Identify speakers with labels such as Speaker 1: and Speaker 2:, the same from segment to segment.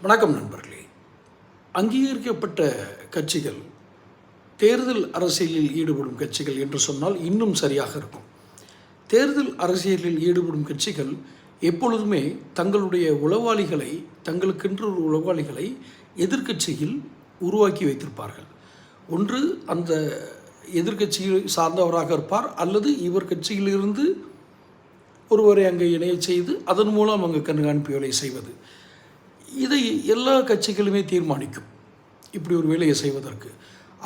Speaker 1: வணக்கம் நண்பர்களே. அங்கீகரிக்கப்பட்ட கட்சிகள் தேர்தல் அரசியலில் ஈடுபடும் கட்சிகள் என்று சொன்னால் இன்னும் சரியாக இருக்கும். தேர்தல் அரசியலில் ஈடுபடும் கட்சிகள் எப்பொழுதுமே தங்களுடைய உளவாளிகளை, தங்களுக்கென்று ஒரு உளவாளிகளை எதிர்க்கட்சியில் உருவாக்கி வைத்திருப்பார்கள். ஒன்று அந்த எதிர்க்கட்சியை சார்ந்தவராக இருப்பார், அல்லது இவர் கட்சியிலிருந்து ஒருவரை அங்கே இணைய செய்து அதன் மூலம் அங்கே கண்காணிப்பு வேலை செய்வது. இதை எல்லா கட்சிகளுமே தீர்மானிக்கும் இப்படி ஒரு வேலையை செய்வதற்கு.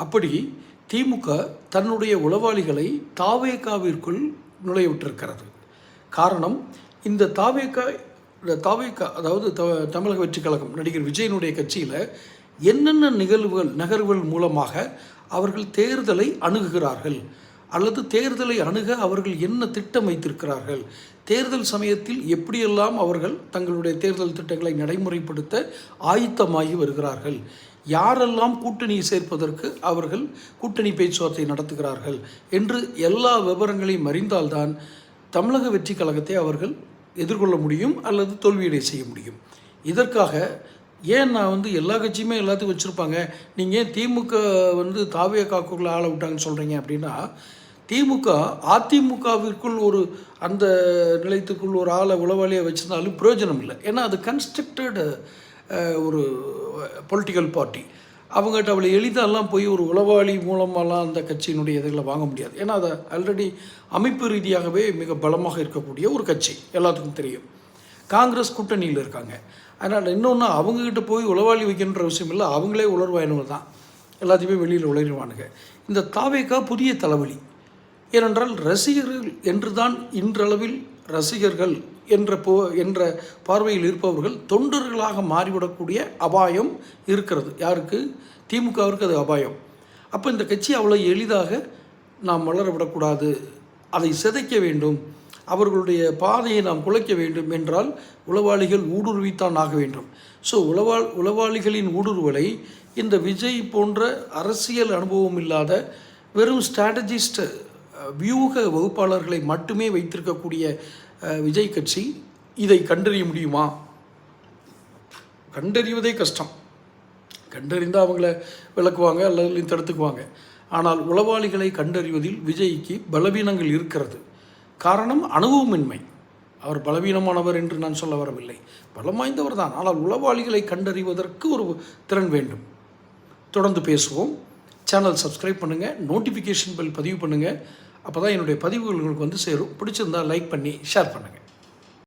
Speaker 1: அப்படி திமுக தன்னுடைய உளவாளிகளை தாவேகாவிற்குள் நுழைவிட்டிருக்கிறது. காரணம், இந்த தாவேகா அதாவது தமிழக வெற்றிக் கழகம், நடிகர் விஜயனுடைய கட்சியில் என்னென்ன நகர்வுகள் மூலமாக அவர்கள் தேர்தலை அணுகுகிறார்கள், அல்லது தேர்தலை அணுக அவர்கள் என்ன திட்டம் வைத்திருக்கிறார்கள், தேர்தல் சமயத்தில் எப்படியெல்லாம் அவர்கள் தங்களுடைய தேர்தல் திட்டங்களை நடைமுறைப்படுத்த ஆயத்தமாகி வருகிறார்கள், யாரெல்லாம் கூட்டணியை சேர்ப்பதற்கு அவர்கள் கூட்டணி பேச்சுவார்த்தை நடத்துகிறார்கள் என்று எல்லா விவரங்களையும் அறிந்தால்தான் தமிழக வெற்றி கழகத்தை அவர்கள் எதிர்கொள்ள முடியும் அல்லது தோல்வியடை செய்ய முடியும். இதற்காக ஏன் நான் எல்லா கட்சியுமே எல்லாத்தையும் வச்சுருப்பாங்க, நீங்கள் ஏன் திமுக தாவேகாக்குள்ளே ஆள விட்டாங்கன்னு சொல்கிறீங்க அப்படின்னா, திமுக அதிமுகவிற்குள் ஒரு அந்த நிலையத்துக்குள் ஒரு ஆளை உளவாளியாக வச்சுருந்தாலும் பிரயோஜனம் இல்லை. ஏன்னா அது கன்ஸ்ட்ரக்டடு ஒரு பொலிட்டிக்கல் பார்ட்டி. அவங்ககிட்ட அவளை எளிதெல்லாம் போய் ஒரு உளவாளி மூலமாலாம் அந்த கட்சியினுடைய இதில் வாங்க முடியாது. ஏன்னா அதை ஆல்ரெடி அமைப்பு ரீதியாகவே மிக பலமாக இருக்கக்கூடிய ஒரு கட்சி, எல்லாத்துக்கும் தெரியும். காங்கிரஸ் கூட்டணியில் இருக்காங்க. அதனால் இன்னொன்று, அவங்கக்கிட்ட போய் உளவாளி வைக்கின்ற விஷயம் இல்லை, அவங்களே உளர்வாயினவங்க தான், எல்லாத்தையுமே வெளியில் உளறிவானுங்க. இந்த தாவேகா புதிய தலைவலி. ஏனென்றால் ரசிகர்கள் என்று தான் இன்றளவில் ரசிகர்கள் என்ற பார்வையில் இருப்பவர்கள் தொண்டர்களாக மாறிவிடக்கூடிய அபாயம் இருக்கிறது. யாருக்கு? திமுகவிற்கு அது அபாயம். அப்போ இந்த கட்சி அவ்வளோ எளிதாக நாம் வளர விடக்கூடாது, அதை சிதைக்க வேண்டும், அவர்களுடைய பாதையை நாம் குலைக்க வேண்டும் என்றால் உளவாளிகள் ஊடுருவித்தான் ஆக வேண்டும். ஸோ உளவாளிகளின் ஊடுருவலை இந்த விஜய் போன்ற அரசியல் அனுபவம் இல்லாத வெறும் ஸ்ட்ராட்டஜிஸ்ட் வியூக வகுப்பாளர்களை மட்டுமே வைத்திருக்கக்கூடிய விஜய் கட்சி இதை கண்டறிய முடியுமா? கண்டறிவதே கஷ்டம். கண்டறிந்தால் அவங்கள விளக்குவாங்க அல்லது தடுத்துக்குவாங்க. ஆனால் உளவாளிகளை கண்டறிவதில் விஜய்க்கு பலவீனங்கள் இருக்கிறது. காரணம் அனுபவமின்மை. அவர் பலவீனமானவர் என்று நான் சொல்ல வரவில்லை, பலம் வாய்ந்தவர் தான். ஆனால் உளவாளிகளை கண்டறிவதற்கு ஒரு திறன் வேண்டும். தொடர்ந்து பேசுவோம். சேனல் சப்ஸ்கிரைப் பண்ணுங்கள், நோட்டிஃபிகேஷன் பெல் பதிவு பண்ணுங்கள். அப்போ தான் என்னுடைய பதிவுகள் உங்களுக்கு சேரும். பிடிச்சிருந்தால் லைக் பண்ணி ஷேர் பண்ணுங்கள்.